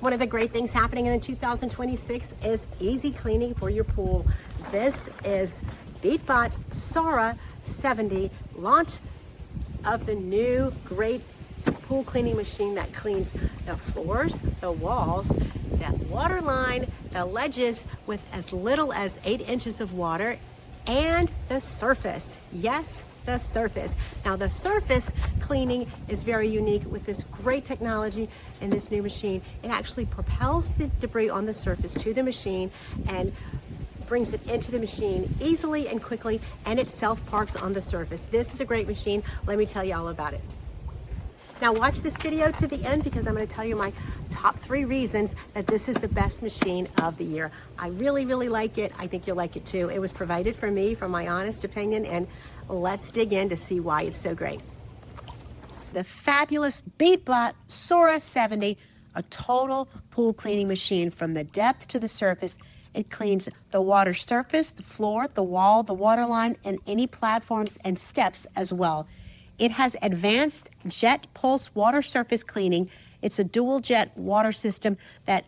One of the great things happening in 2026 is easy cleaning for your pool. This is Beatbot Sora 70, launch of the new great pool cleaning machine that cleans the floors, the walls, the water line, the ledges with as little as 8 inches of water, and the surface. Yes, the surface. Now the surface cleaning is very unique with this great technology in this new machine. It actually propels the debris on the surface to the machine and brings it into the machine easily and quickly, and it self-parks on the surface. This is a great machine. Let me tell you all about it. Now watch this video to the end because I'm going to tell you my top 3 reasons that this is the best machine of the year. I really, really like it. I think you'll like it too. It was provided for me, from my honest opinion, and let's dig in to see why it's so great. The fabulous Beatbot Sora 70, a total pool cleaning machine from the depth to the surface. It cleans the water surface, the floor, the wall, the water line, and any platforms and steps as well. It has advanced JetPulse Water Surface Cleaning. It's a dual jet water system that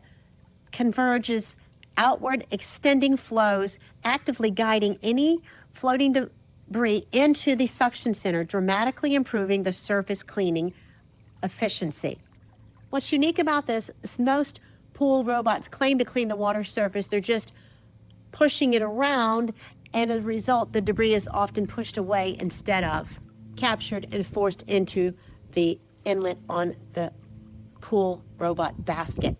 converges outward extending flows, actively guiding any floating debris into the suction center, dramatically improving the surface cleaning efficiency. What's unique about this is most pool robots claim to clean the water surface. They're just pushing it around, and as a result, the debris is often pushed away instead of captured and forced into the inlet on the pool robot basket.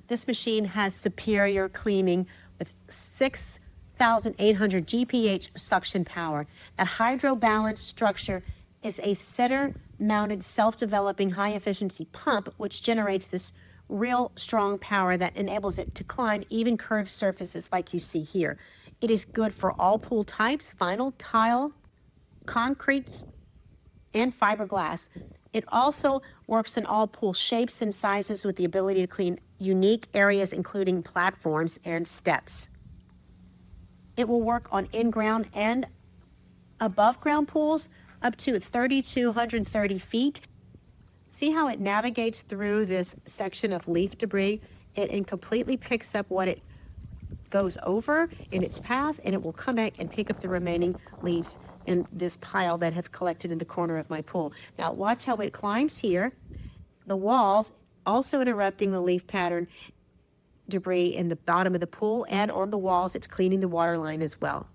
This machine has superior cleaning with 6,800 GPH suction power. That hydro balance structure is a center-mounted, self-developing, high-efficiency pump which generates this real strong power that enables it to climb even curved surfaces like you see here. It is good for all pool types: vinyl, tile, concrete, and fiberglass. It also works in all pool shapes and sizes with the ability to clean unique areas including platforms and steps. It will work on in-ground and above-ground pools up to 3,230 feet. See how it navigates through this section of leaf debris? It completely picks up what it goes over in its path, and it will come back and pick up the remaining leaves in this pile that have collected in the corner of my pool. Now watch how it climbs here, the walls, also interrupting the leaf pattern debris in the bottom of the pool, and on the walls it's cleaning the water line as well.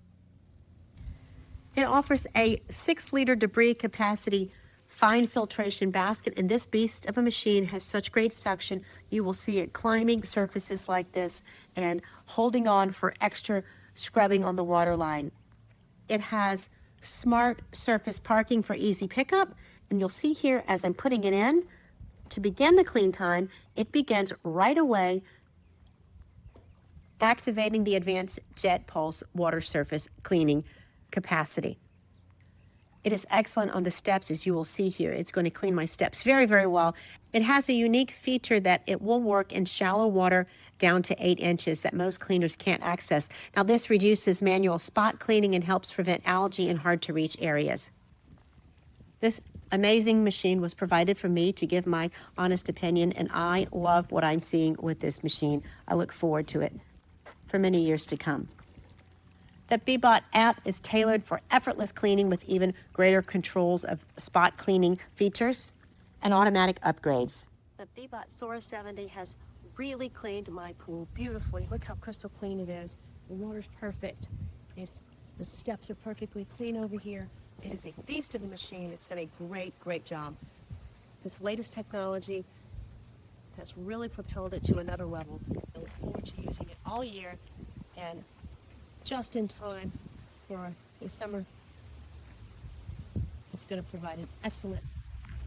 It offers a 6-liter debris capacity fine filtration basket, and this beast of a machine has such great suction. You will see it climbing surfaces like this and holding on for extra scrubbing on the water line. It has smart surface parking for easy pickup, and you'll see here as I'm putting it in, to begin the clean time, it begins right away, activating the advanced JetPulse Water Surface Cleaning capacity. It is excellent on the steps, as you will see here. It's going to clean my steps very, very well. It has a unique feature that it will work in shallow water down to 8 inches that most cleaners can't access. Now, this reduces manual spot cleaning and helps prevent algae in hard-to-reach areas. This amazing machine was provided for me to give my honest opinion, and I love what I'm seeing with this machine. I look forward to it for many years to come. The Beatbot app is tailored for effortless cleaning with even greater controls of spot cleaning features and automatic upgrades. The Beatbot Sora 70 has really cleaned my pool beautifully. Look how crystal clean it is. The water's perfect. The steps are perfectly clean over here. It is a beast of a machine. It's done a great, great job. This latest technology has really propelled it to another level. I look forward to using it all year, and just in time for the summer. It's going to provide an excellent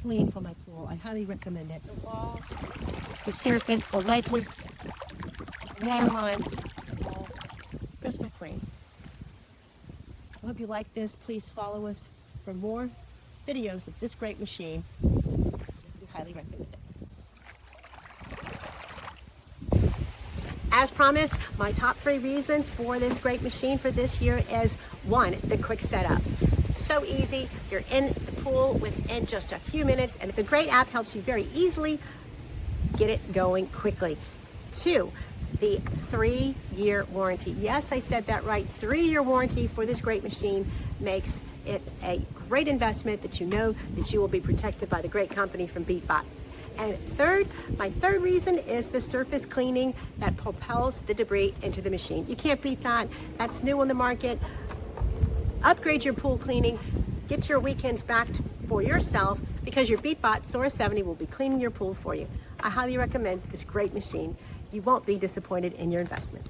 clean for my pool. I highly recommend it. The walls, the surface, the ledges, the water lines, all crystal clean. I hope you like this. Please follow us for more videos of this great machine. We highly recommend it. As promised, my top 3 reasons for this great machine for this year is 1, the quick setup. So easy, you're in the pool within just a few minutes, and the great app helps you very easily get it going quickly. 2, the 3-year warranty. Yes, I said that right. 3-year warranty for this great machine makes it a great investment that you know that you will be protected by the great company from Beatbot. And third, my third reason is the surface cleaning that propels the debris into the machine. You can't beat that. That's new on the market. Upgrade your pool cleaning. Get your weekends back for yourself because your Beatbot Sora 70 will be cleaning your pool for you. I highly recommend this great machine. You won't be disappointed in your investment.